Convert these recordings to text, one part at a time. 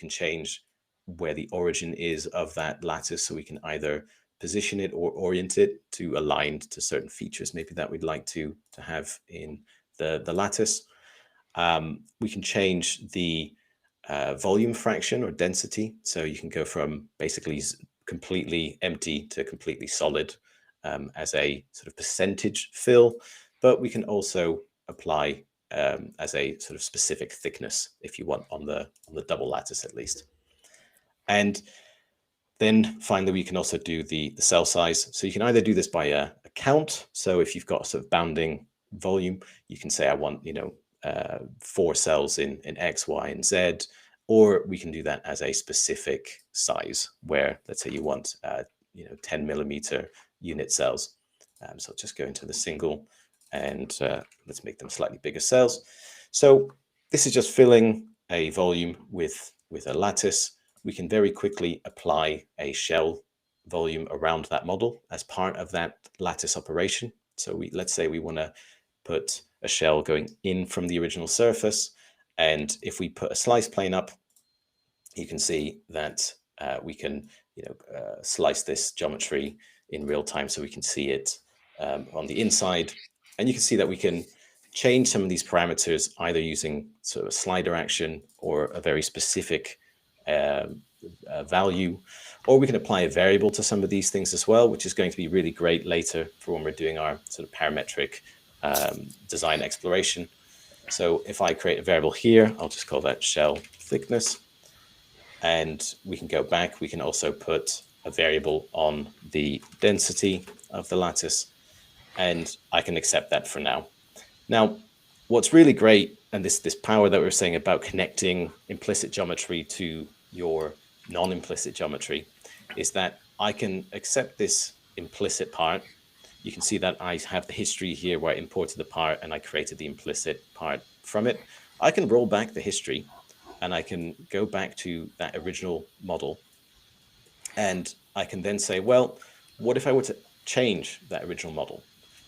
can change where the origin is of that lattice. So we can either position it or orient it to align to certain features, maybe that we'd like to have in the lattice. We can change the volume fraction or density. So you can go from basically completely empty to completely solid as a sort of percentage fill, but we can also apply as a sort of specific thickness if you want on the double lattice at least. And then finally, we can also do the cell size. So you can either do this by a count. So if you've got sort of bounding volume, you can say I want 4 cells in X, Y, and Z, or we can do that as a specific size where, let's say you want 10 millimeter unit cells. So just go into the single and let's make them slightly bigger cells. So this is just filling a volume with a lattice. We can very quickly apply a shell volume around that model as part of that lattice operation. So let's say we want to put a shell going in from the original surface. And if we put a slice plane up, you can see that we can slice this geometry in real time, so we can see it on the inside. And you can see that we can change some of these parameters either using sort of a slider action or a very specific value, or we can apply a variable to some of these things as well, which is going to be really great later for when we're doing our sort of parametric design exploration. So if I create a variable here, I'll just call that shell thickness. And we can go back. We can also put a variable on the density of the lattice, and I can accept that for now. Now, what's really great, and this power that we were saying about connecting implicit geometry to your non-implicit geometry, is that I can accept this implicit part. You can see that I have the history here where I imported the part and I created the implicit part from it. I can roll back the history and I can go back to that original model. And I can then say, well, what if I were to change that original model?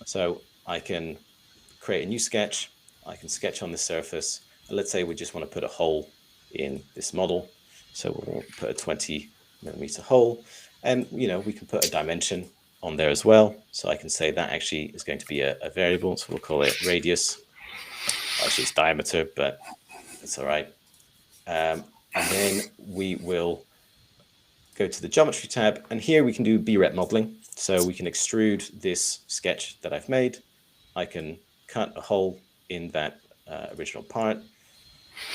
So I can create a new sketch. I can sketch on the surface. And let's say we just want to put a hole in this model. So we'll put a 20 millimeter hole. And, we can put a dimension on there as well. So I can say that actually is going to be a variable. So we'll call it radius. Actually, it's diameter, but it's all right. And then we will go to the geometry tab. And here we can do B-rep modeling. So we can extrude this sketch that I've made. I can cut a hole in that original part.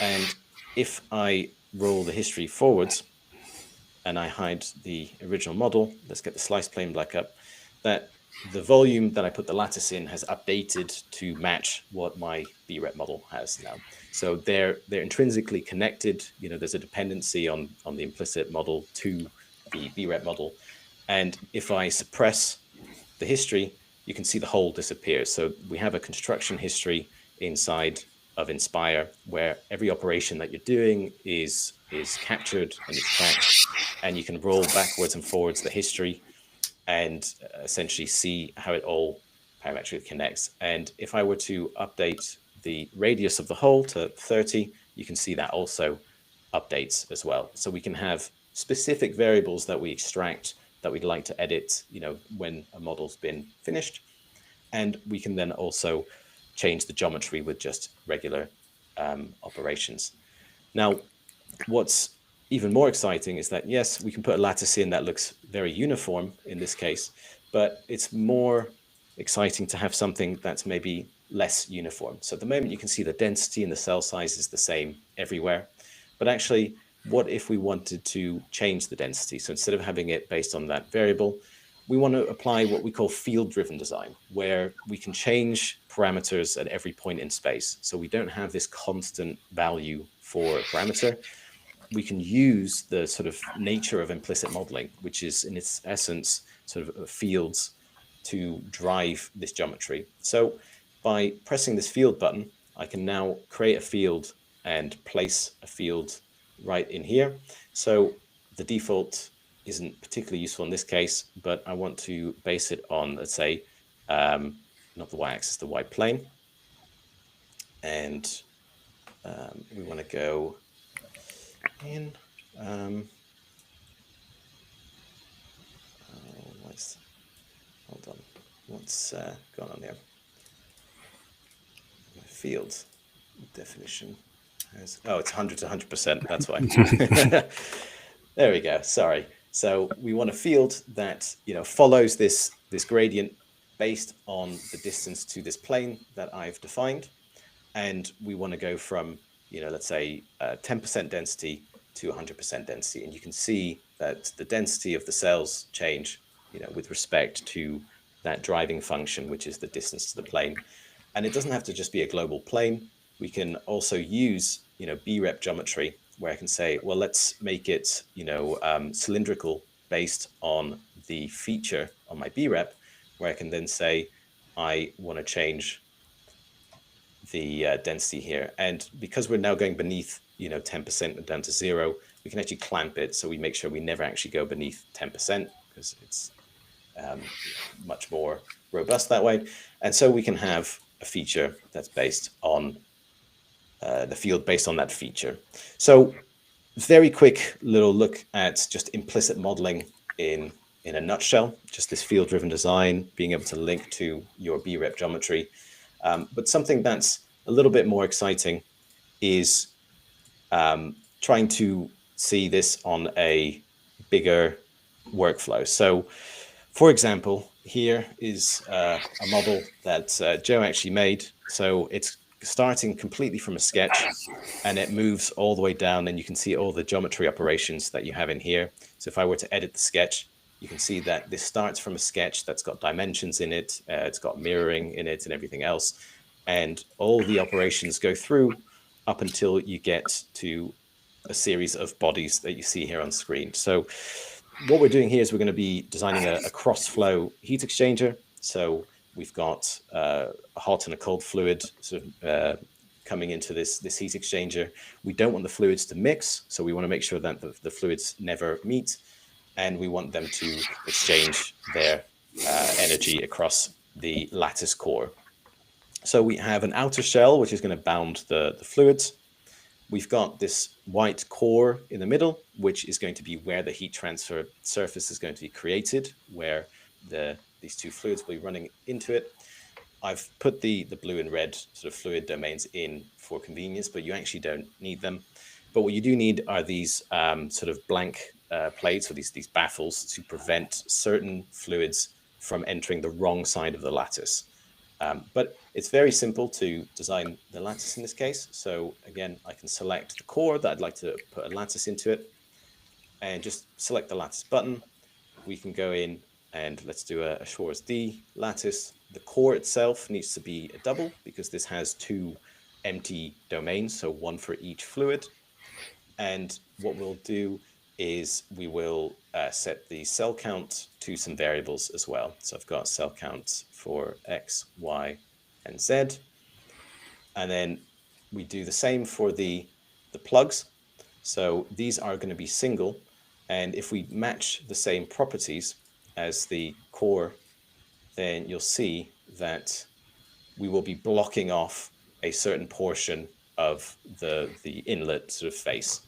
And if I roll the history forwards and I hide the original model, let's get the slice plane back up, that the volume that I put the lattice in has updated to match what my B-rep model has now. So they're intrinsically connected. There's a dependency on the implicit model to the B-rep model. And if I suppress the history, you can see the hole disappears. So we have a construction history inside of Inspire where every operation that you're doing is captured and it's tracked, and you can roll backwards and forwards the history and essentially see how it all parametrically connects. And if I were to update the radius of the hole to 30, you can see that also updates as well. So we can have specific variables that we extract that we'd like to edit, when a model's been finished. And we can then also change the geometry with just regular operations. Now, what's even more exciting is that, yes, we can put a lattice in that looks very uniform in this case, but it's more exciting to have something that's maybe less uniform. So at the moment, you can see the density and the cell size is the same everywhere. But actually, what if we wanted to change the density? So instead of having it based on that variable, we want to apply what we call field-driven design, where we can change parameters at every point in space. So we don't have this constant value for a parameter. We can use the sort of nature of implicit modeling, which is in its essence sort of fields, to drive this geometry. So by pressing this field button, I can now create a field and place a field right in here. So the default isn't particularly useful in this case, but I want to base it on, let's say, not the y-axis, the y-plane. And we want to go in Hold on. What's going on here? My field definition has, oh, it's 100 to 100%. That's why. There we go. Sorry. So we want a field that, you know, follows this gradient based on the distance to this plane that I've defined. And we want to go from, you know, let's say 10% density to 100% density. And you can see that the density of the cells change, you know, with respect to that driving function, which is the distance to the plane. And it doesn't have to just be a global plane. We can also use, you know, B-rep geometry, where I can say, well, let's make it, you know, cylindrical based on the feature on my B-rep, where I can then say, I want to change the density here. And because we're now going beneath, you know, 10% and down to 0, we can actually clamp it. So we make sure we never actually go beneath 10% because it's much more robust that way. And so we can have a feature that's based on the field based on that feature. So very quick little look at just implicit modeling in a nutshell, just this field-driven design, being able to link to your B-rep geometry. But something that's a little bit more exciting is trying to see this on a bigger workflow. So, for example, here is a model that Joe actually made. So it's starting completely from a sketch, and it moves all the way down, and you can see all the geometry operations that you have in here. So if I were to edit the sketch, you can see that this starts from a sketch that's got dimensions in it, it's got mirroring in it and everything else. And all the operations go through up until you get to a series of bodies that you see here on screen. So what we're doing here is we're going to be designing a cross-flow heat exchanger. So we've got a hot and a cold fluid sort of coming into this heat exchanger. We don't want the fluids to mix, so we want to make sure that the fluids never meet, and we want them to exchange their energy across the lattice core. So we have an outer shell, which is going to bound the fluids. We've got this white core in the middle, which is going to be where the heat transfer surface is going to be created, where these two fluids will be running into it. I've put the blue and red sort of fluid domains in for convenience, but you actually don't need them. But what you do need are these sort of blank plates, or these baffles, to prevent certain fluids from entering the wrong side of the lattice. But it's very simple to design the lattice in this case. So again, I can select the core that I'd like to put a lattice into it, and just select the lattice button. We can go in and let's do a Schwarz D lattice. The core itself needs to be a double because this has two empty domains, so one for each fluid. And what we'll do is we will set the cell count to some variables as well. So I've got cell counts for X, Y, and Z. And then we do the same for the plugs. So these are going to be single. And if we match the same properties as the core, then you'll see that we will be blocking off a certain portion of the inlet sort of face.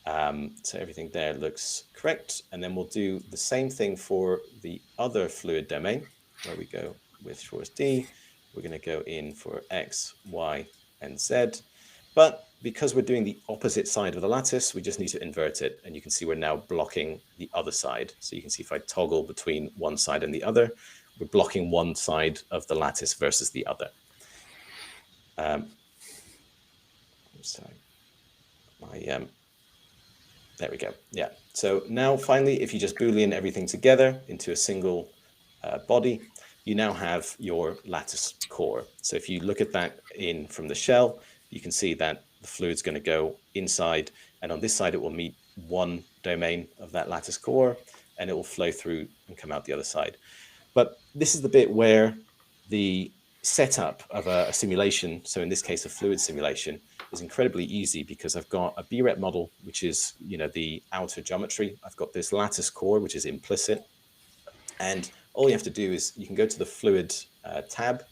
So everything there looks correct. And then we'll do the same thing for the other fluid domain, where we go with Schwarz D. We're going to go in for X, Y, and Z. But because we're doing the opposite side of the lattice, we just need to invert it. And you can see we're now blocking the other side. So you can see if I toggle between one side and the other, we're blocking one side of the lattice versus the other. Sorry. There we go. Yeah. So now finally, if you just Boolean everything together into a single body, you now have your lattice core. So if you look at that in from the shell, you can see that the fluid's going to go inside, and on this side it will meet one domain of that lattice core, and it will flow through and come out the other side. But this is the bit where the setup of a simulation, so in this case a fluid simulation, is incredibly easy because I've got a B-rep model, which is, you know, the outer geometry. I've got this lattice core, which is implicit, and all you have to do is you can go to the fluid tab.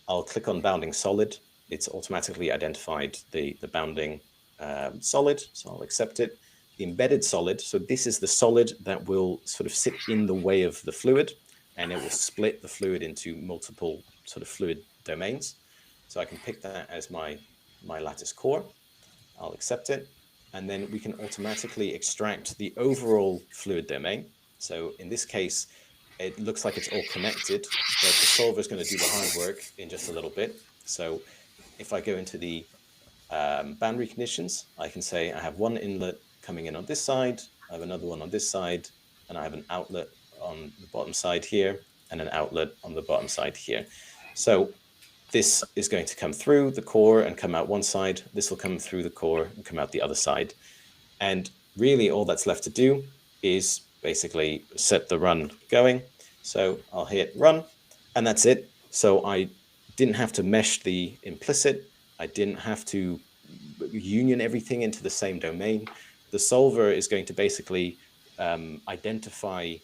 I'll click on bounding solid. It's automatically identified the bounding solid, so I'll accept it. the embedded solid. So this is the solid that will sort of sit in the way of the fluid, and it will split the fluid into multiple sort of fluid domains. So I can pick that as my lattice core. I'll accept it. And then we can automatically extract the overall fluid domain. So in this case, it looks like it's all connected, but the solver is going to do the hard work in just a little bit. So if I go into the boundary conditions, I can say I have one inlet coming in on this side, I have another one on this side, and I have an outlet on the bottom side here, and an outlet on the bottom side here. So this is going to come through the core and come out one side. This will come through the core and come out the other side. And really all that's left to do is basically set the run going. So I'll hit run, and that's it. So I didn't have to mesh the implicit. I didn't have to union everything into the same domain. The solver is going to basically identify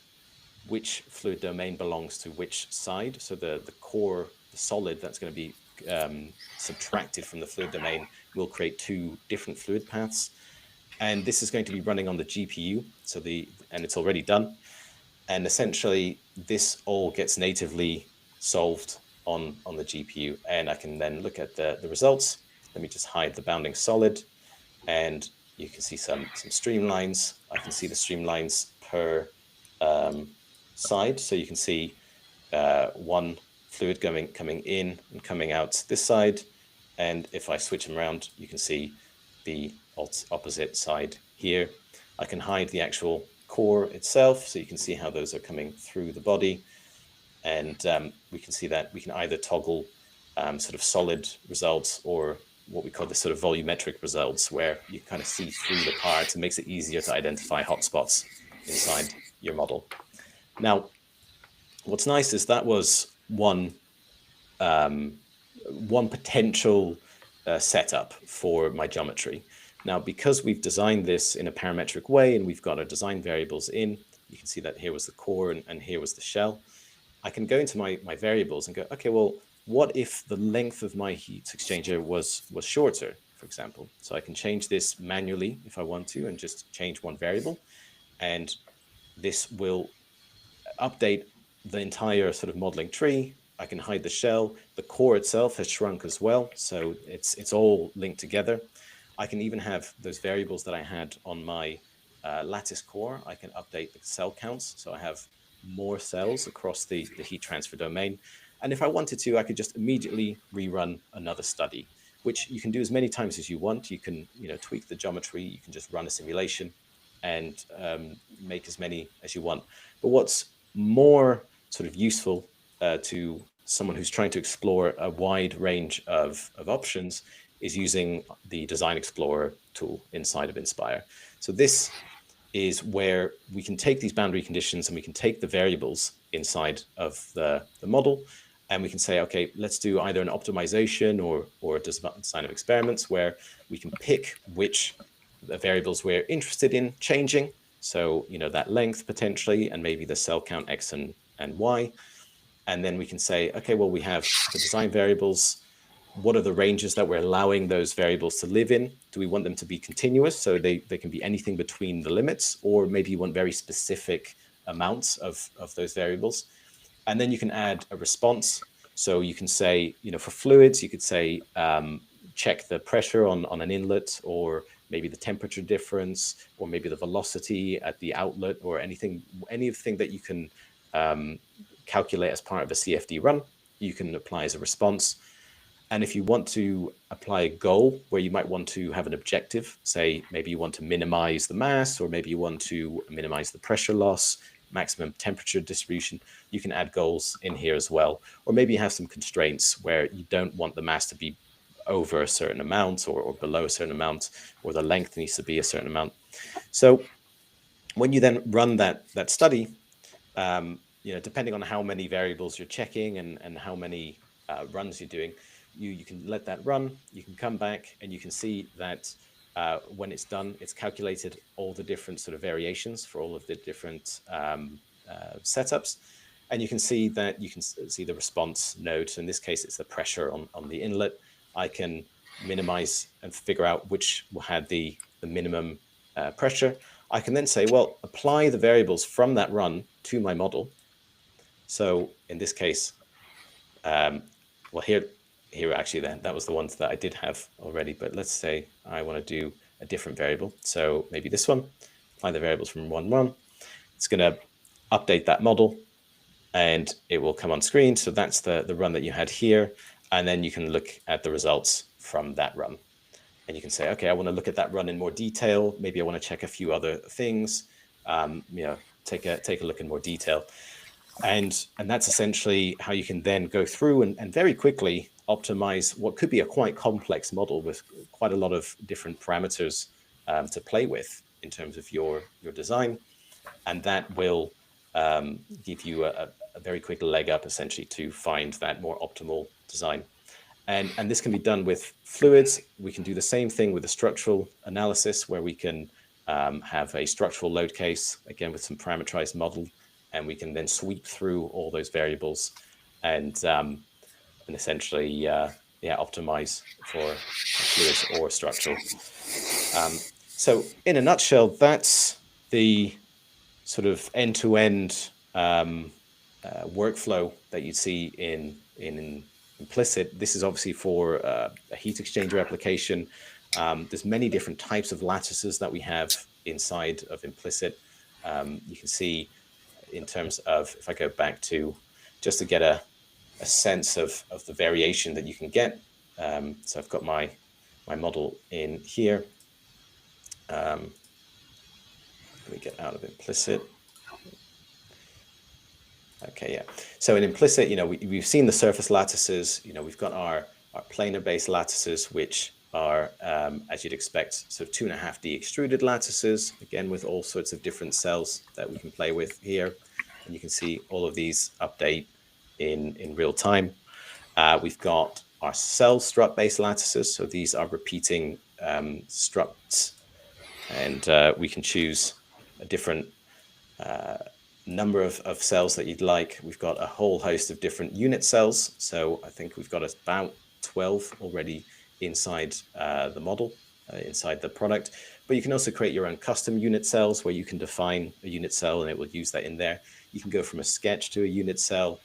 which fluid domain belongs to which side. So the core, the solid that's going to be subtracted from the fluid domain will create two different fluid paths. And this is going to be running on the GPU. And it's already done. And essentially this all gets natively solved on the GPU. And I can then look at the results. Let me just hide the bounding solid, and you can see some streamlines. I can see the streamlines per side. So you can see one fluid coming in and coming out this side. And if I switch them around, you can see the opposite side here. I can hide the actual core itself, so you can see how those are coming through the body. And we can see that we can either toggle sort of solid results or what we call the sort of volumetric results, where you kind of see through the parts. It makes it easier to identify hotspots inside your model. Now, what's nice is that was one potential setup for my geometry. Now, because we've designed this in a parametric way and we've got our design variables in, you can see that here was the core and here was the shell. I can go into my variables and go, okay, well, what if the length of my heat exchanger was shorter, for example? So I can change this manually if I want to and just change one variable. And this will update the entire sort of modeling tree. I can hide the shell. The core itself has shrunk as well. So it's all linked together. I can even have those variables that I had on my lattice core. I can update the cell counts. So I have more cells across the heat transfer domain. And if I wanted to, I could just immediately rerun another study, which you can do as many times as you want. You can, tweak the geometry. You can just run a simulation and make as many as you want. But what's more sort of useful to someone who's trying to explore a wide range of options is using the Design Explorer tool inside of Inspire. So this is where we can take these boundary conditions and we can take the variables inside of the model, and we can say, okay, let's do either an optimization or a design of experiments where we can pick which the variables we're interested in changing. So, that length potentially, and maybe the cell count X and Y. And then we can say, okay, well, we have the design variables. What are the ranges that we're allowing those variables to live in? Do we want them to be continuous? So they can be anything between the limits, or maybe you want very specific amounts of those variables. And then you can add a response. So you can say, for fluids, you could say, check the pressure on an inlet, or maybe the temperature difference, or maybe the velocity at the outlet, or anything that you can calculate as part of a CFD run, you can apply as a response. And if you want to apply a goal where you might want to have an objective, say maybe you want to minimize the mass, or maybe you want to minimize the pressure loss, maximum temperature distribution, you can add goals in here as well. Or maybe you have some constraints where you don't want the mass to be over a certain amount or below a certain amount, or the length needs to be a certain amount. So when you then run that study, depending on how many variables you're checking and how many runs you're doing, you can let that run. You can come back and you can see that when it's done, it's calculated all the different sort of variations for all of the different setups. And you can see that you can see the response node. So in this case, it's the pressure on the inlet. I can minimize and figure out which had the minimum pressure, I can then say, well, apply the variables from that run to my model. So in this case, well, here actually then, that was the ones that I did have already, but let's say I want to do a different variable. So maybe this one, apply the variables from run. It's going to update that model and it will come on screen. So that's the run that you had here. And then you can look at the results from that run. And you can say, okay, I want to look at that run in more detail. Maybe I want to check a few other things, take a look in more detail. And that's essentially how you can then go through and very quickly optimize what could be a quite complex model with quite a lot of different parameters to play with in terms of your design. And that will give you a very quick leg up essentially to find that more optimal design. And this can be done with fluids. We can do the same thing with a structural analysis where we can have a structural load case, again, with some parameterized model, and we can then sweep through all those variables and essentially, optimize for fluids or structural. So in a nutshell, that's the sort of end-to-end workflow that you see in Implicit. This is obviously for a heat exchanger application. There's many different types of lattices that we have inside of Implicit. You can see in terms of, if I go back to, just to get a sense of the variation that you can get. So I've got my model in here. Let me get out of Implicit. Okay, yeah. So in Implicit, we've seen the surface lattices. We've got our planar-based lattices, which are, as you'd expect, sort of 2.5D extruded lattices, again, with all sorts of different cells that we can play with here. And you can see all of these update in real time. We've got our cell strut-based lattices. So these are repeating struts. And we can choose a different number of cells that you'd like. We've got a whole host of different unit cells. So I think we've got about 12 already inside the model, inside the product. But you can also create your own custom unit cells where you can define a unit cell and it will use that in there. You can go from a sketch to a unit cell.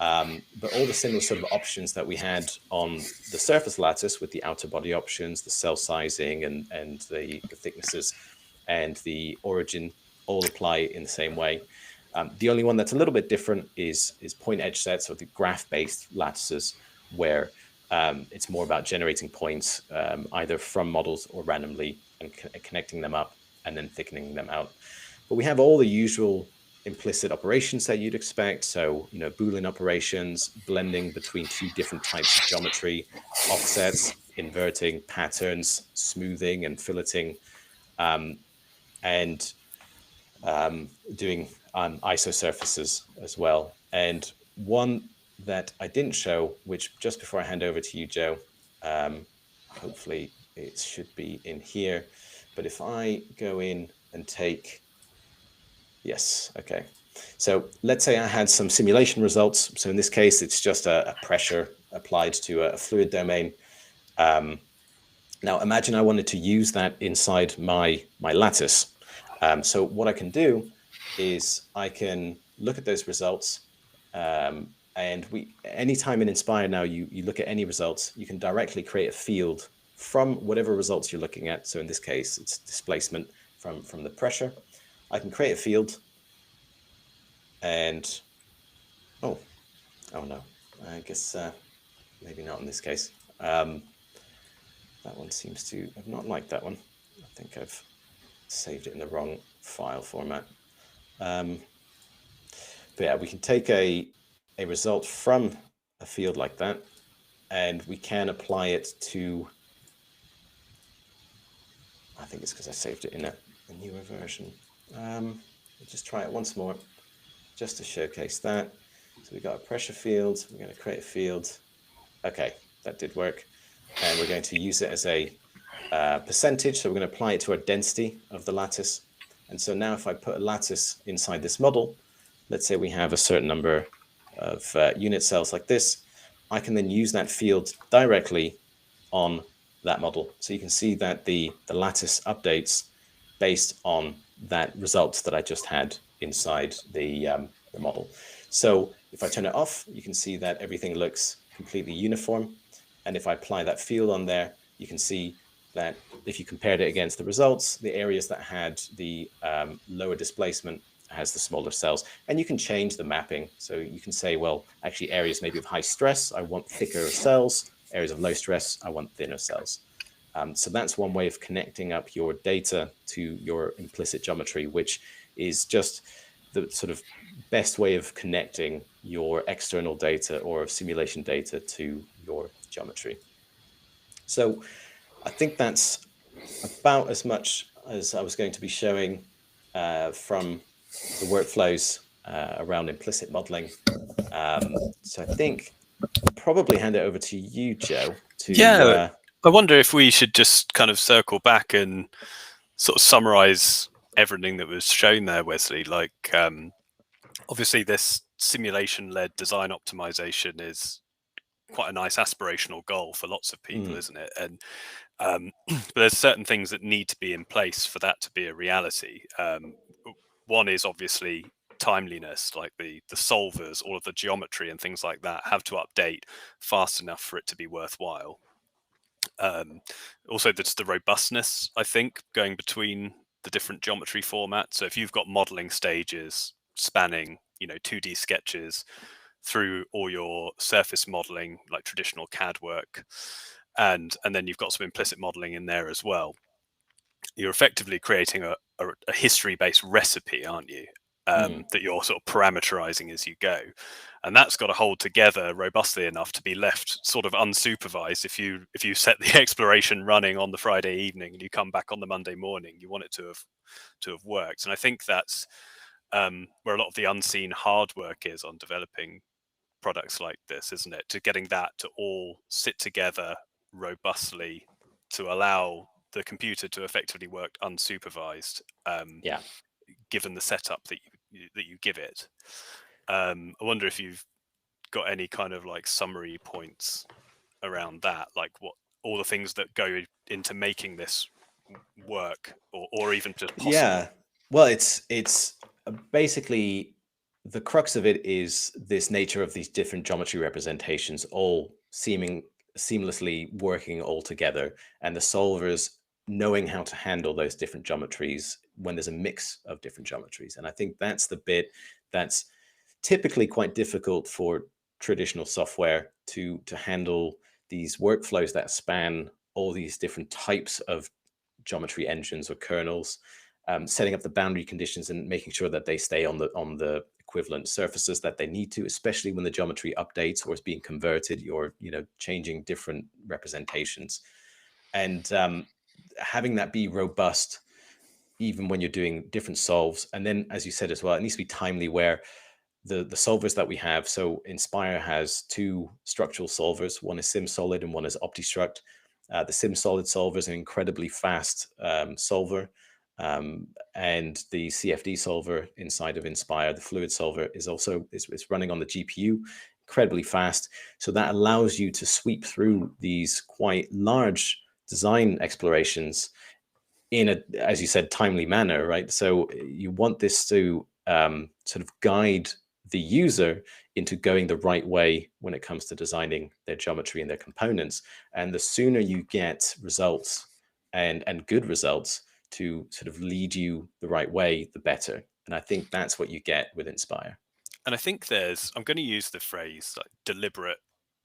But all the similar sort of options that we had on the surface lattice with the outer body options, the cell sizing and the thicknesses and the origin all apply in the same way. The only one that's a little bit different is point edge sets, or the graph-based lattices, where it's more about generating points either from models or randomly and connecting them up and then thickening them out. But we have all the usual implicit operations that you'd expect. So, Boolean operations, blending between two different types of geometry, offsets, inverting, patterns, smoothing and filleting, and doing isosurfaces as well. And one that I didn't show, which just before I hand over to you, Joe, hopefully it should be in here. But if I go in and take, yes, okay. So let's say I had some simulation results. So in this case, it's just a pressure applied to a fluid domain. Now imagine I wanted to use that inside my lattice. So what I can do is I can look at those results, and anytime in Inspire now you look at any results, you can directly create a field from whatever results you're looking at. So in this case, it's displacement from the pressure. I can create a field, and oh no, I guess maybe not in this case. That one seems to have not liked that one. I think I've saved it in the wrong file format. But yeah, we can take a result from a field like that, and we can apply it to, I think it's because I saved it in a newer version. We'll just try it once more, just to showcase that. So we got a pressure field, we're going to create a field. Okay, that did work. And we're going to use it as a percentage. So we're going to apply it to our density of the lattice. And so now if I put a lattice inside this model, let's say we have a certain number of unit cells like this, I can then use that field directly on that model. So you can see that the lattice updates based on that result that I just had inside the model. So if I turn it off, you can see that everything looks completely uniform. And if I apply that field on there, you can see that if you compared it against the results, the areas that had the lower displacement has the smaller cells. And you can change the mapping. So you can say, well, actually areas maybe of high stress, I want thicker cells. Areas of low stress, I want thinner cells. So that's one way of connecting up your data to your implicit geometry, which is just the sort of best way of connecting your external data or simulation data to your geometry. So I think that's about as much as I was going to be showing from the workflows around implicit modeling. So I think I'll probably hand it over to you, Joe, Yeah, to I wonder if we should just kind of circle back and sort of summarize everything that was shown there, Wesley. Like, obviously, this simulation-led design optimization is quite a nice aspirational goal for lots of people, isn't it? And but there's certain things that need to be in place for that to be a reality. One is obviously timeliness, like the solvers, all of the geometry and things like that have to update fast enough for it to be worthwhile. Also, there's the robustness, I think, going between the different geometry formats. So if you've got modeling stages spanning, 2D sketches through all your surface modeling, like traditional CAD work, and then you've got some implicit modeling in there as well, you're effectively creating a history-based recipe, aren't you? That you're sort of parameterizing as you go, and that's got to hold together robustly enough to be left sort of unsupervised. If you set the exploration running on the Friday evening and you come back on the Monday morning, you want it to have worked. And I think that's where a lot of the unseen hard work is on developing products like this, isn't it? To getting that to all sit together robustly to allow the computer to effectively work unsupervised, yeah. given the setup that you give it. I wonder if you've got any kind of like summary points around that, like what all the things that go into making this work, or even just possible. Yeah. Well, it's basically the crux of it is this nature of these different geometry representations all seeming seamlessly working all together, and the solvers knowing how to handle those different geometries when there's a mix of different geometries. And I think that's the bit that's typically quite difficult for traditional software to handle these workflows that span all these different types of geometry engines or kernels, setting up the boundary conditions and making sure that they stay on the equivalent surfaces that they need to, especially when the geometry updates or is being converted or changing different representations, and having that be robust even when you're doing different solves. And then, as you said as well, it needs to be timely where the solvers that we have. So Inspire has two structural solvers. One is SimSolid and one is OptiStruct. The SimSolid solver is an incredibly fast solver. And the CFD solver inside of Inspire, the fluid solver, is also it's running on the GPU, incredibly fast. So that allows you to sweep through these quite large design explorations in a, as you said, timely manner, right? So you want this to sort of guide the user into going the right way when it comes to designing their geometry and their components. And the sooner you get results and good results to sort of lead you the right way, the better. And I think that's what you get with Inspire. And I think I'm going to use the phrase like deliberate,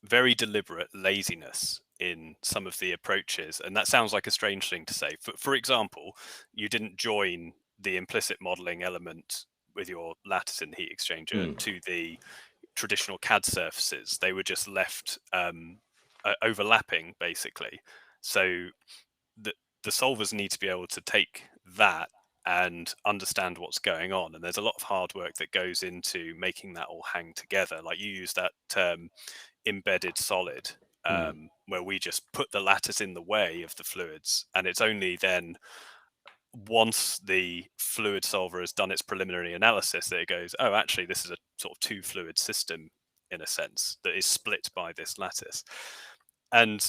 very deliberate laziness in some of the approaches. And that sounds like a strange thing to say. For example, you didn't join the implicit modeling element with your lattice and heat exchanger to the traditional CAD surfaces. They were just left overlapping, basically. So the solvers need to be able to take that and understand what's going on. And there's a lot of hard work that goes into making that all hang together. Like you use that term embedded solid, where we just put the lattice in the way of the fluids. And it's only then once the fluid solver has done its preliminary analysis that it goes, oh, actually, this is a sort of two fluid system in a sense that is split by this lattice. And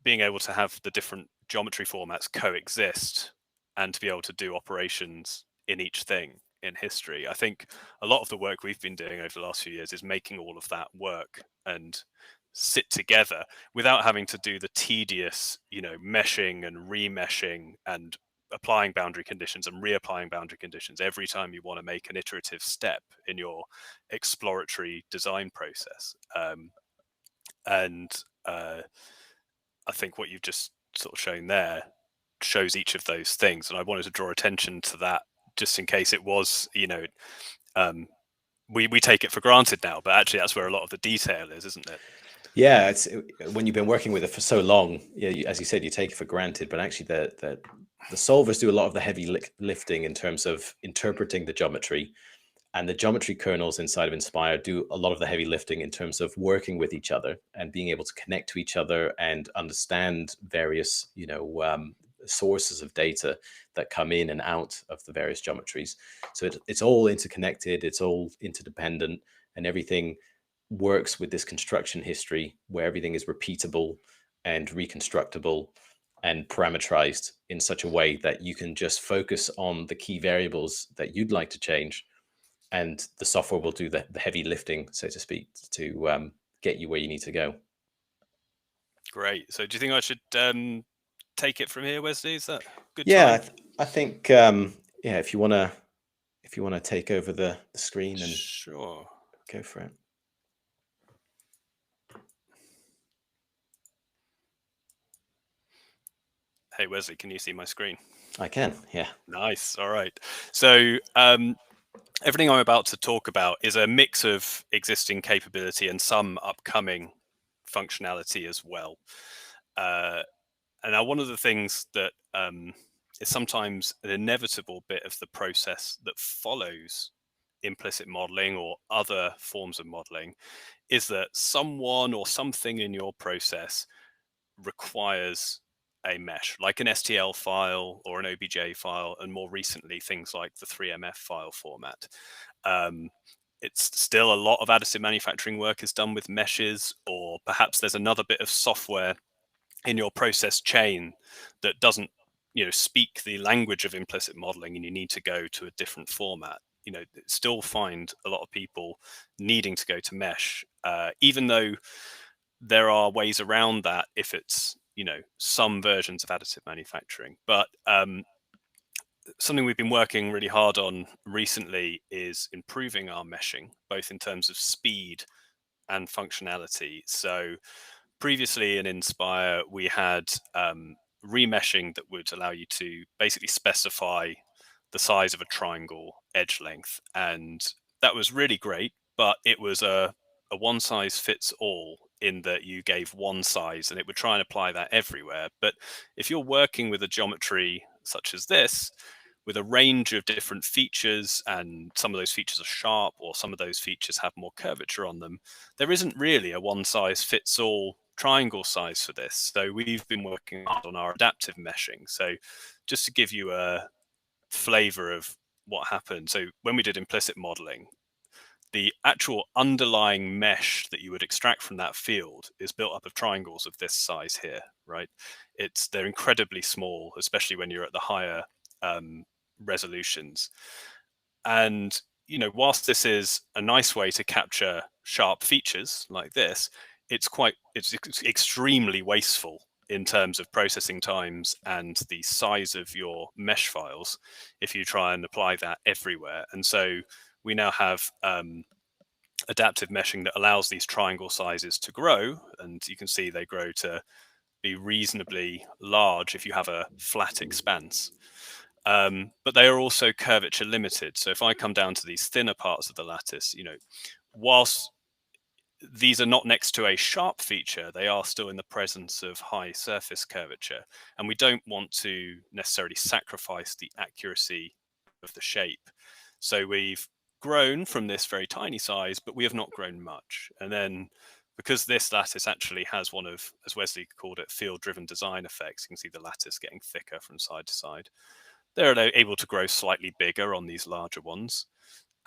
being able to have the different geometry formats coexist and to be able to do operations in each thing in history. I think a lot of the work we've been doing over the last few years is making all of that work and sit together without having to do the tedious, meshing and remeshing and applying boundary conditions and reapplying boundary conditions every time you want to make an iterative step in your exploratory design process. And I think what you've just sort of shown there shows each of those things, and I wanted to draw attention to that just in case it was, we take it for granted now, but actually that's where a lot of the detail is, isn't it? Yeah, it's when you've been working with it for so long, yeah, as you said, you take it for granted, but actually the solvers do a lot of the heavy lifting in terms of interpreting the geometry, and the geometry kernels inside of Inspire do a lot of the heavy lifting in terms of working with each other and being able to connect to each other and understand various, sources of data that come in and out of the various geometries. So it's all interconnected, it's all interdependent, and everything works with this construction history where everything is repeatable and reconstructable and parameterized in such a way that you can just focus on the key variables that you'd like to change, and the software will do the heavy lifting, so to speak, to get you where you need to go. Great. So do you think I should take it from here, Wesley? Is that good? Yeah, time? I think if you want to take over the screen and sure, go for it. Hey Wesley, can you see my screen? I can, yeah. Nice. All right. So everything I'm about to talk about is a mix of existing capability and some upcoming functionality as well. And now one of the things that is sometimes an inevitable bit of the process that follows implicit modeling or other forms of modeling is that someone or something in your process requires a mesh, like an STL file or an OBJ file, and more recently things like the 3MF file format. It's still a lot of additive manufacturing work is done with meshes, or perhaps there's another bit of software in your process chain that doesn't speak the language of implicit modeling, and you need to go to a different format. Still find a lot of people needing to go to mesh, even though there are ways around that if it's some versions of additive manufacturing. But something we've been working really hard on recently is improving our meshing, both in terms of speed and functionality. So previously in Inspire, we had remeshing that would allow you to basically specify the size of a triangle edge length. And that was really great, but it was a one size fits all in that you gave one size and it would try and apply that everywhere. But if you're working with a geometry such as this, with a range of different features, and some of those features are sharp or some of those features have more curvature on them, there isn't really a one size fits all triangle size for this. So we've been working hard on our adaptive meshing. So just to give you a flavor of what happened. So when we did implicit modeling, the actual underlying mesh that you would extract from that field is built up of triangles of this size here, right? They're incredibly small, especially when you're at the higher resolutions. And whilst this is a nice way to capture sharp features like this, it's extremely wasteful in terms of processing times and the size of your mesh files if you try and apply that everywhere. And so we now have adaptive meshing that allows these triangle sizes to grow, and you can see they grow to be reasonably large if you have a flat expanse. But they are also curvature limited. So if I come down to these thinner parts of the lattice, whilst these are not next to a sharp feature, they are still in the presence of high surface curvature. And we don't want to necessarily sacrifice the accuracy of the shape. So we've grown from this very tiny size, but we have not grown much. And then because this lattice actually has one of, as Wesley called it, field-driven design effects, you can see the lattice getting thicker from side to side. They're able to grow slightly bigger on these larger ones.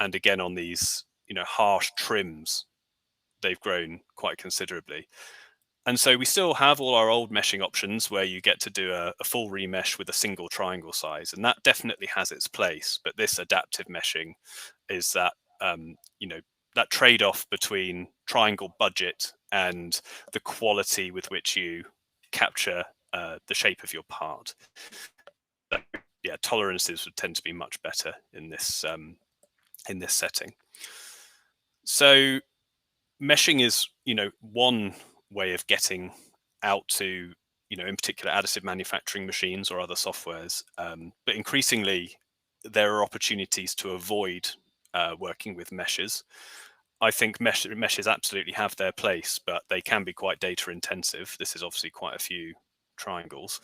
And again, on these, harsh trims, they've grown quite considerably. And so we still have all our old meshing options where you get to do a full remesh with a single triangle size, and that definitely has its place. But this adaptive meshing is that that trade-off between triangle budget and the quality with which you capture the shape of your part. So, yeah, tolerances would tend to be much better in this setting. So meshing is one way of getting out to in particular additive manufacturing machines or other softwares, but increasingly there are opportunities to avoid working with meshes. I think meshes absolutely have their place, but they can be quite data intensive. This is obviously quite a few triangles,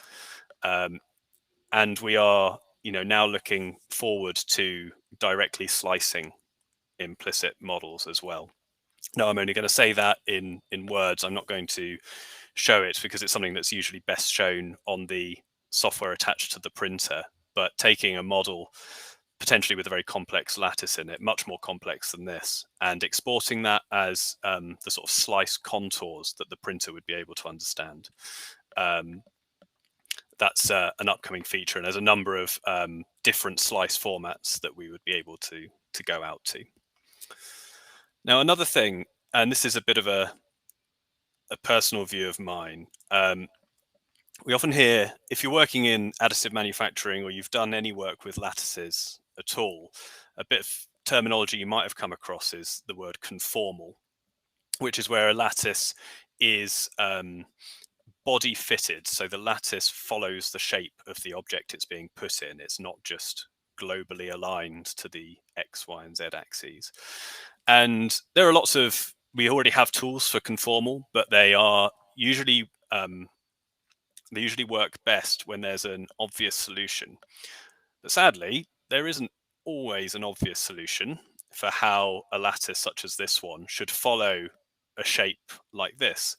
and we are now looking forward to directly slicing implicit models as well. Now, I'm only going to say that in words. I'm not going to show it because it's something that's usually best shown on the software attached to the printer. But taking a model potentially with a very complex lattice in it, much more complex than this, and exporting that as the sort of slice contours that the printer would be able to understand. That's an upcoming feature, and there's a number of different slice formats that we would be able to go out to. Now, another thing, and this is a bit of a personal view of mine, we often hear, if you're working in additive manufacturing or you've done any work with lattices at all, a bit of terminology you might have come across is the word conformal, which is where a lattice is body fitted. So the lattice follows the shape of the object it's being put in. It's not just globally aligned to the X, Y, and Z axes. And there are we already have tools for conformal, but they are usually they usually work best when there's an obvious solution. But sadly, there isn't always an obvious solution for how a lattice such as this one should follow a shape like this.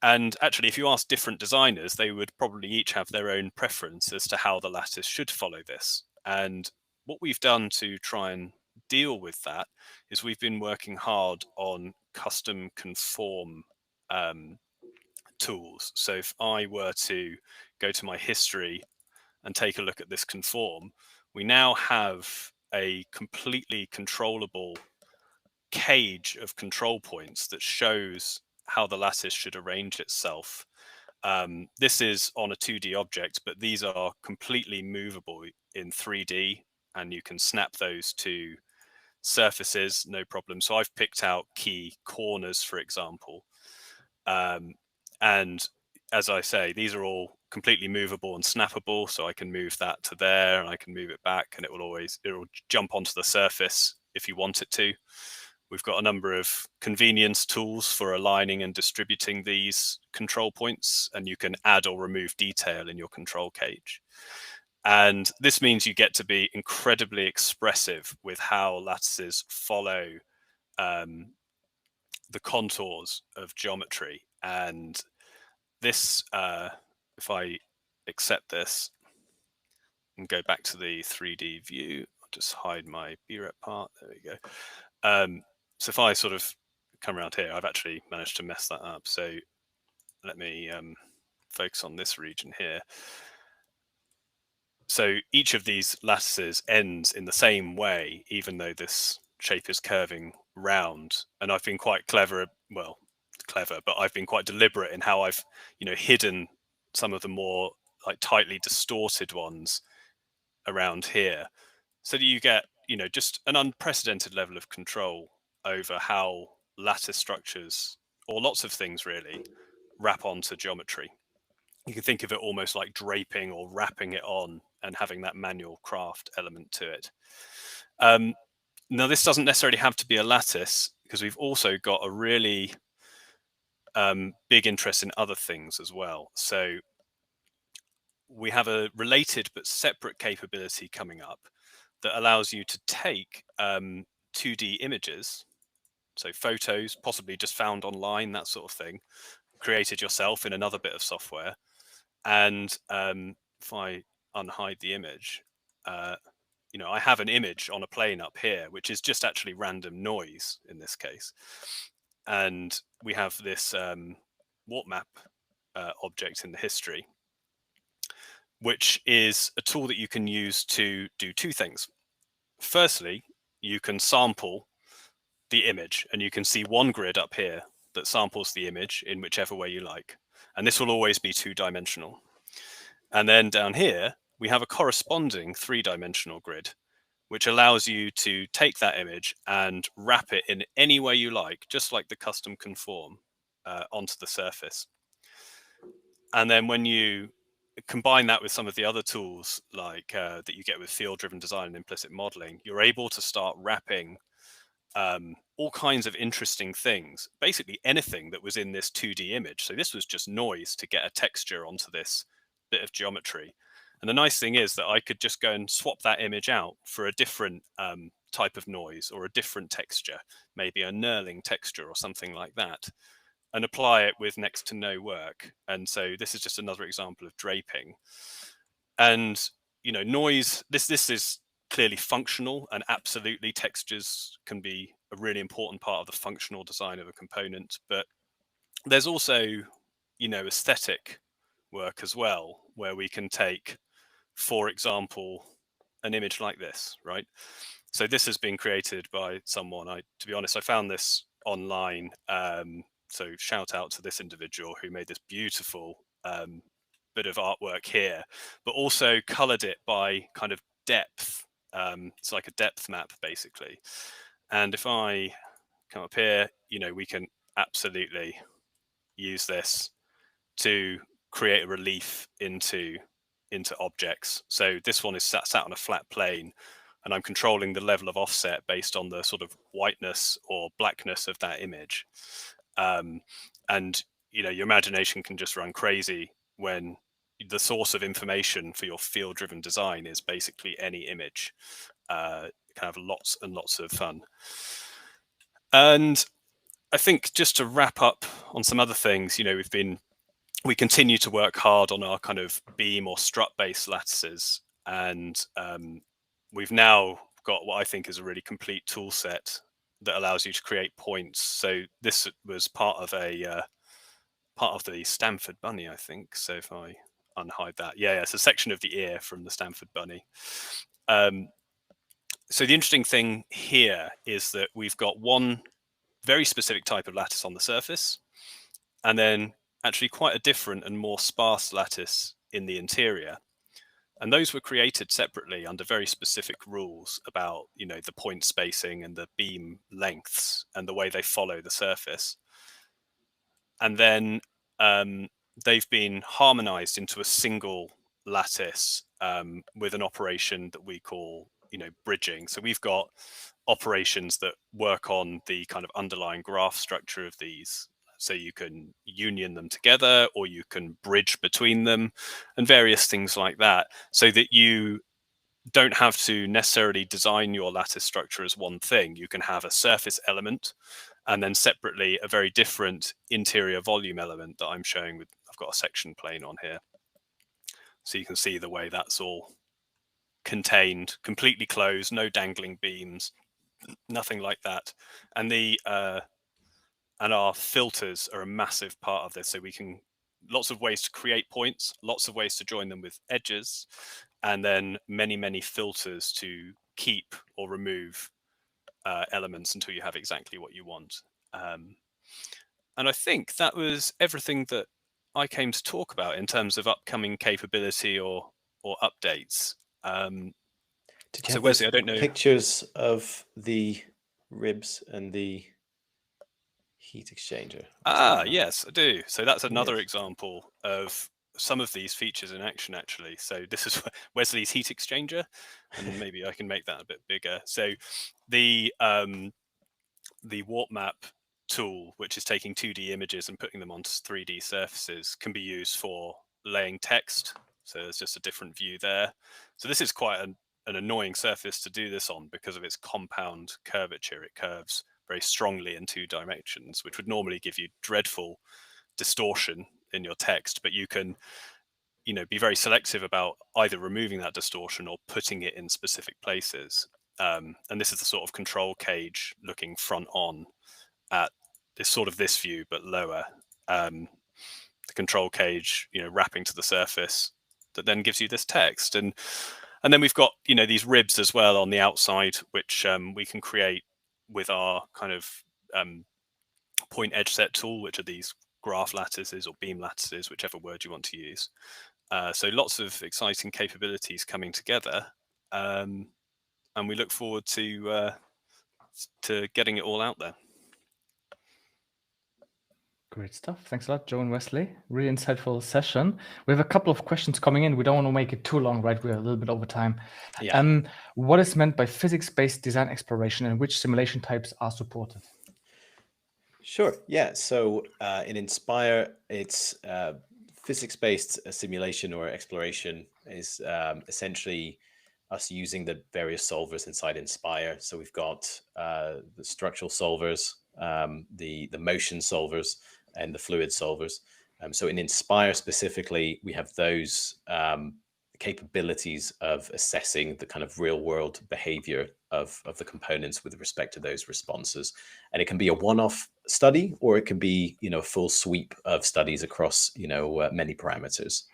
And actually, if you ask different designers, they would probably each have their own preference as to how the lattice should follow this. And what we've done to try and deal with that is we've been working hard on custom conform tools. So if I were to go to my history and take a look at this conform, we now have a completely controllable cage of control points that shows how the lattice should arrange itself. This is on a 2D object, but these are completely movable in 3D, and you can snap those to surfaces, no problem. So I've picked out key corners, for example. And as I say, these are all completely movable and snappable. So I can move that to there and I can move it back, and it'll jump onto the surface if you want it to. We've got a number of convenience tools for aligning and distributing these control points, and you can add or remove detail in your control cage. And this means you get to be incredibly expressive with how lattices follow the contours of geometry. And this, if I accept this and go back to the 3D view, I'll just hide my BREP part. There we go. So if I sort of come around here, I've actually managed to mess that up. So let me focus on this region here. So each of these lattices ends in the same way, even though this shape is curving round. And I've been quite clever, but I've been quite deliberate in how I've, hidden some of the more like tightly distorted ones around here, so that you get, just an unprecedented level of control over how lattice structures, or lots of things really, wrap onto geometry. You can think of it almost like draping or wrapping it on and having that manual craft element to it. Now, this doesn't necessarily have to be a lattice, because we've also got a really big interest in other things as well. So we have a related but separate capability coming up that allows you to take 2D images, so photos, possibly just found online, that sort of thing, created yourself in another bit of software. And if I unhide the image, I have an image on a plane up here, which is just actually random noise in this case. And we have this warp map object in the history, which is a tool that you can use to do two things. Firstly, you can sample the image, and you can see one grid up here that samples the image in whichever way you like. And this will always be 2-dimensional. And then down here, we have a corresponding 3-dimensional grid, which allows you to take that image and wrap it in any way you like, just like the custom conform, onto the surface. And then when you combine that with some of the other tools like that you get with field-driven design and implicit modeling, you're able to start wrapping all kinds of interesting things, basically anything that was in this 2D image. So this was just noise to get a texture onto this bit of geometry. And the nice thing is that I could just go and swap that image out for a different type of noise or a different texture, maybe a knurling texture or something like that, and apply it with next to no work. And so this is just another example of draping. And, you know, noise, this is clearly functional, and absolutely textures can be a really important part of the functional design of a component. But there's also, you know, aesthetic work as well, where we can take, for example, an image like this, right? So this has been created by someone. To be honest, I found this online. So shout out to this individual who made this beautiful bit of artwork here, but also colored it by kind of depth. It's like a depth map, basically. And if I come up here, you know, we can absolutely use this to create a relief into objects. So this one is sat on a flat plane, and I'm controlling the level of offset based on the sort of whiteness or blackness of that image. And you know, your imagination can just run crazy when the source of information for your field-driven design is basically any image. Kind of lots and lots of fun. And I think just to wrap up on some other things, you know, we continue to work hard on our kind of beam or strut-based lattices, and we've now got what I think is a really complete tool set that allows you to create points. So this was part of the Stanford bunny, I think. So if I unhide that, yeah, it's a section of the ear from the Stanford bunny. So the interesting thing here is that we've got one very specific type of lattice on the surface, and then actually quite a different and more sparse lattice in the interior. And those were created separately under very specific rules about, you know, the point spacing and the beam lengths and the way they follow the surface. And then they've been harmonized into a single lattice with an operation that we call, you know, bridging. So we've got operations that work on the kind of underlying graph structure of these. So you can union them together, or you can bridge between them, and various things like that, so that you don't have to necessarily design your lattice structure as one thing. You can have a surface element, and then separately a very different interior volume element that I'm showing with, I've got a section plane on here. So you can see the way that's all contained, completely closed, no dangling beams, nothing like that. And and our filters are a massive part of this. So we can, lots of ways to create points, lots of ways to join them with edges, and then many, many filters to keep or remove elements until you have exactly what you want. And I think that was everything that I came to talk about in terms of upcoming capability or updates. Did you So have Wesley, those I don't know. pictures of the ribs and the heat exchanger? Yes, I do. So that's another Yes. example of some of these features in action, actually. So this is Wesley's heat exchanger, and maybe I can make that a bit bigger. So the warp map tool, which is taking 2D images and putting them onto 3D surfaces, can be used for laying text. So there's just a different view there. So this is quite an annoying surface to do this on because of its compound curvature. It curves very strongly in 2 dimensions, which would normally give you dreadful distortion in your text, but you can, you know, be very selective about either removing that distortion or putting it in specific places. And this is the sort of control cage looking front on at this sort of this view, but lower. control cage, wrapping to the surface that then gives you this text. And then we've got, these ribs as well on the outside, which we can create with our kind of point edge set tool, which are these graph lattices or beam lattices, whichever word you want to use. So lots of exciting capabilities coming together, and we look forward to getting it all out there. Great stuff. Thanks a lot, Joe and Wesley. Really insightful session. We have a couple of questions coming in. We don't want to make it too long, right? We're a little bit over time. Yeah. What is meant by physics-based design exploration, and which simulation types are supported? Sure. Yeah. So in Inspire, it's physics-based simulation or exploration is essentially us using the various solvers inside Inspire. So we've got the structural solvers, the motion solvers, and the fluid solvers. So in Inspire specifically, we have those capabilities of assessing the kind of real world behavior of the components with respect to those responses. And it can be a one-off study, or it can be, a full sweep of studies across, many parameters.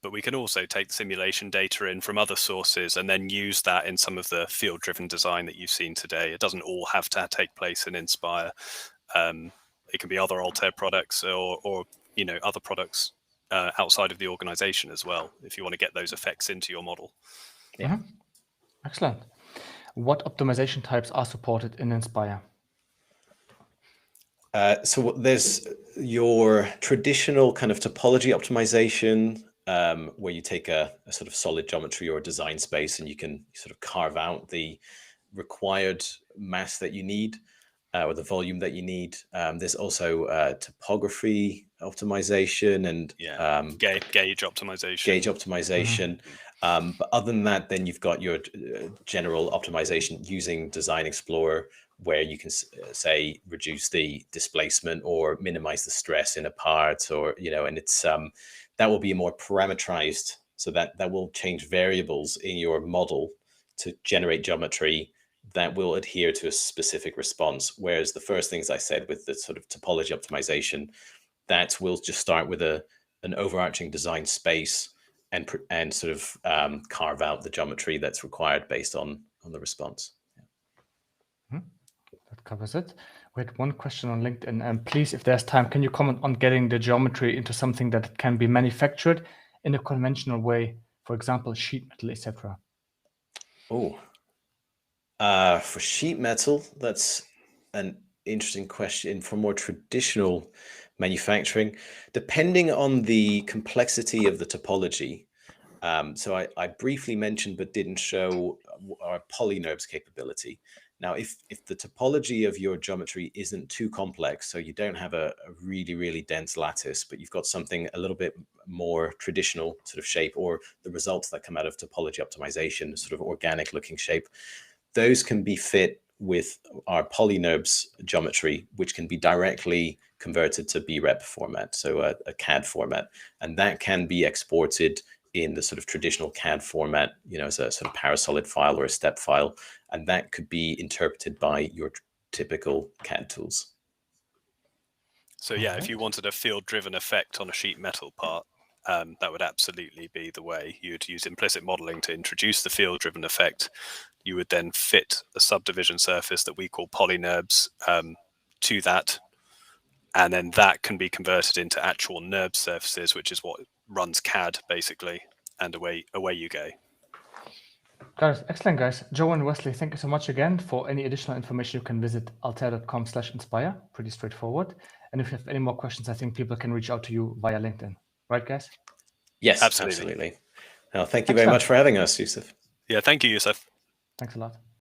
But we can also take the simulation data in from other sources and then use that in some of the field-driven design that you've seen today. It doesn't all have to take place in Inspire. It can be other Altair products or other products outside of the organization as well, if you want to get those effects into your model. Yeah. Excellent. What optimization types are supported in Inspire? So there's your traditional kind of topology optimization, where you take a sort of solid geometry or design space and you can sort of carve out the required mass that you need, or the volume that you need. There's also topography optimization and gauge optimization. Gauge optimization. But other than that, then you've got your general optimization using Design Explorer, where you can say reduce the displacement or minimize the stress in a part, or and it's that will be more parameterized, so that will change variables in your model to generate geometry that will adhere to a specific response. Whereas the first things I said with the sort of topology optimization, that will just start with an overarching design space and sort of carve out the geometry that's required based on the response. That covers it. We had one question on LinkedIn, and please, if there's time, can you comment on getting the geometry into something that can be manufactured in a conventional way, for example, sheet metal, etc.? Oh, for sheet metal, that's an interesting question. For more traditional manufacturing, depending on the complexity of the topology. So I briefly mentioned but didn't show our polyNURBS capability. Now, if the topology of your geometry isn't too complex, so you don't have a really, really dense lattice, but you've got something a little bit more traditional sort of shape, or the results that come out of topology optimization, sort of organic looking shape, those can be fit with our polyNURBS geometry, which can be directly converted to BREP format, so a CAD format, and that can be exported in the sort of traditional CAD format, as a sort of parasolid file or a step file, and that could be interpreted by your typical CAD tools. So yeah, if you wanted a field-driven effect on a sheet metal part, that would absolutely be the way. You'd use implicit modeling to introduce the field-driven effect. You would then fit a subdivision surface that we call polyNURBS to that, and then that can be converted into actual NURBS surfaces, which is what runs CAD basically, and away you go. Guys, excellent, guys. Joe and Wesley, thank you so much again. For any additional information, you can visit altair.com/inspire. Pretty straightforward. And if you have any more questions, I think people can reach out to you via LinkedIn. Right, guys? Yes, absolutely. Well, thank you very much for having us, Jousef. Yeah, thank you, Jousef. Thanks a lot.